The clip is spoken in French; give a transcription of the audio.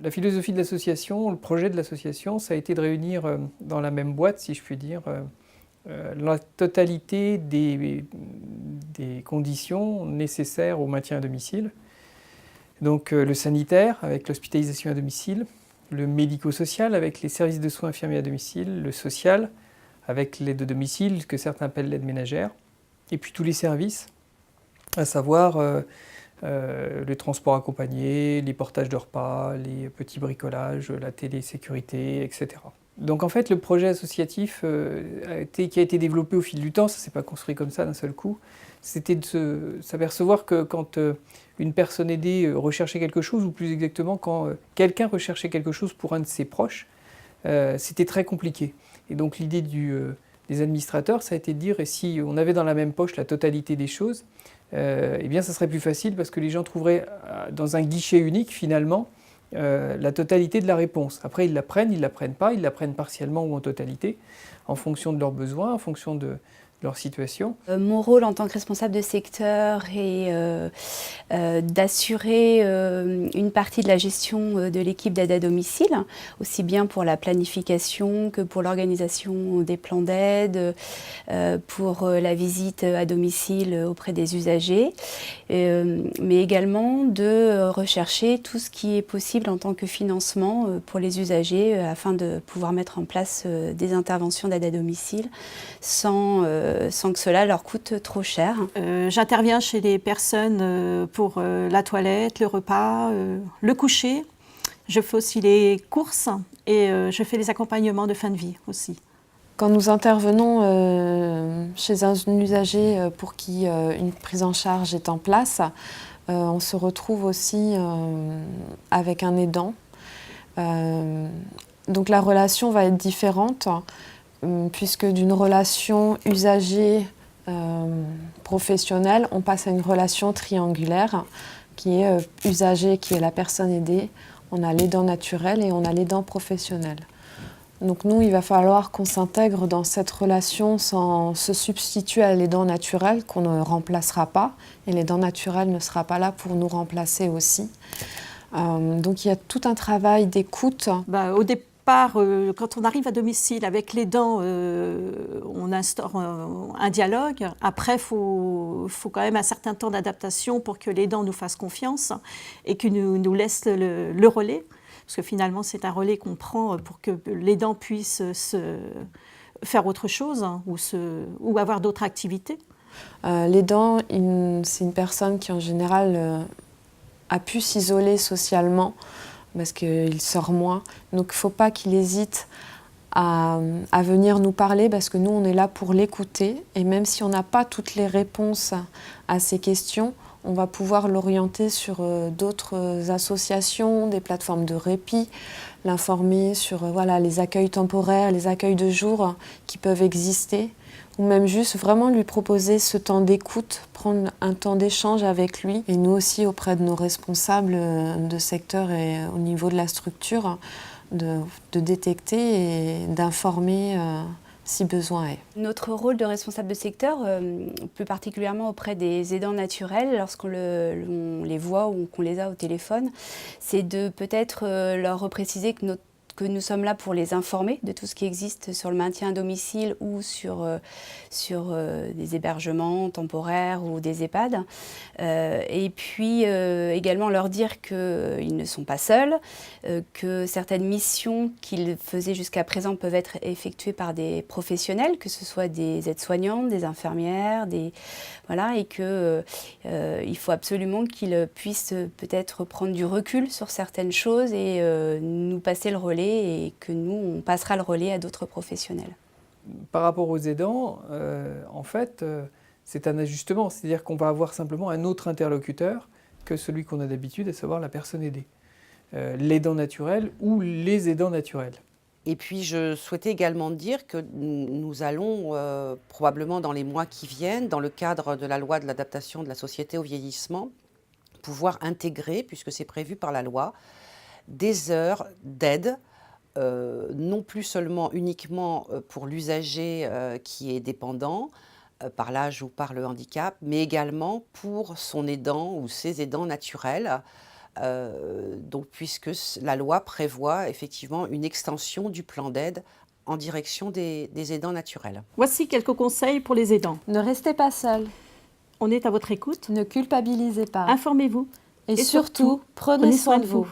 La philosophie de l'association, le projet de l'association, ça a été de réunir dans la même boîte, si je puis dire, la totalité des conditions nécessaires au maintien à domicile. Donc le sanitaire avec l'hospitalisation à domicile, le médico-social avec les services de soins infirmiers à domicile, le social avec l'aide de domicile, que certains appellent l'aide ménagère, et puis tous les services, à savoir le transport accompagné, les portages de repas, les petits bricolages, la télésécurité, etc. Donc en fait, le projet associatif qui a été développé au fil du temps, ça ne s'est pas construit comme ça d'un seul coup, c'était de s'apercevoir que quand une personne aidée recherchait quelque chose, ou plus exactement quand quelqu'un recherchait quelque chose pour un de ses proches, c'était très compliqué. Et donc l'idée des administrateurs, ça a été de dire, et si on avait dans la même poche la totalité des choses, eh bien ça serait plus facile parce que les gens trouveraient dans un guichet unique finalement la totalité de la réponse. Après ils la prennent pas, ils la prennent partiellement ou en totalité, en fonction de leurs besoins, en fonction de leur situation. Mon rôle en tant que responsable de secteur est d'assurer une partie de la gestion de l'équipe d'aide à domicile, aussi bien pour la planification que pour l'organisation des plans d'aide, pour la visite à domicile auprès des usagers, mais également de rechercher tout ce qui est possible en tant que financement pour les usagers afin de pouvoir mettre en place des interventions d'aide à domicile sans que cela leur coûte trop cher. J'interviens chez les personnes pour la toilette, le repas, le coucher. Je fais aussi les courses et je fais les accompagnements de fin de vie aussi. Quand nous intervenons chez un usager pour qui une prise en charge est en place, on se retrouve aussi avec un aidant. Donc la relation va être différente puisque d'une relation usager-professionnelle, on passe à une relation triangulaire qui est usager, qui est la personne aidée, on a l'aidant naturel et on a l'aidant professionnel. Donc nous, il va falloir qu'on s'intègre dans cette relation sans se substituer à l'aidant naturel qu'on ne remplacera pas, et l'aidant naturel ne sera pas là pour nous remplacer aussi. Donc il y a tout un travail d'écoute. Au départ, quand on arrive à domicile avec l'aidant, on instaure un dialogue. Après, il faut quand même un certain temps d'adaptation pour que l'aidant nous fasse confiance et qu'il nous laisse le relais. Parce que finalement, c'est un relais qu'on prend pour que l'aidant puisse faire autre chose ou avoir d'autres activités. L'aidant, c'est une personne qui en général a pu s'isoler socialement parce qu'il sort moins. Donc il ne faut pas qu'il hésite à venir nous parler parce que nous, on est là pour l'écouter. Et même si on n'a pas toutes les réponses à ces questions, on va pouvoir l'orienter sur d'autres associations, des plateformes de répit, l'informer sur les accueils temporaires, les accueils de jour qui peuvent exister, ou même juste vraiment lui proposer ce temps d'écoute, prendre un temps d'échange avec lui, et nous aussi auprès de nos responsables de secteur et au niveau de la structure, de détecter et d'informer si besoin est. Notre rôle de responsable de secteur, plus particulièrement auprès des aidants naturels, lorsqu'on les voit ou qu'on les a au téléphone, c'est de peut-être leur repréciser que nous sommes là pour les informer de tout ce qui existe sur le maintien à domicile ou sur des hébergements temporaires ou des EHPAD. Et puis également leur dire qu'ils ne sont pas seuls, que certaines missions qu'ils faisaient jusqu'à présent peuvent être effectuées par des professionnels, que ce soit des aides-soignantes, des infirmières, et qu'il faut absolument qu'ils puissent peut-être prendre du recul sur certaines choses et nous passer le relais et que nous, on passera le relais à d'autres professionnels. Par rapport aux aidants, en fait, c'est un ajustement. C'est-à-dire qu'on va avoir simplement un autre interlocuteur que celui qu'on a d'habitude, à savoir la personne aidée. L'aidant naturel ou les aidants naturels. Et puis je souhaitais également dire que nous allons probablement dans les mois qui viennent, dans le cadre de la loi de l'adaptation de la société au vieillissement, pouvoir intégrer, puisque c'est prévu par la loi, des heures d'aide, non plus seulement uniquement pour l'usager qui est dépendant par l'âge ou par le handicap, mais également pour son aidant ou ses aidants naturels, donc, puisque la loi prévoit effectivement une extension du plan d'aide en direction des aidants naturels. Voici quelques conseils pour les aidants. Ne restez pas seul, On est à votre écoute. ne culpabilisez pas. Informez-vous. Et Et surtout, prenez soin de vous.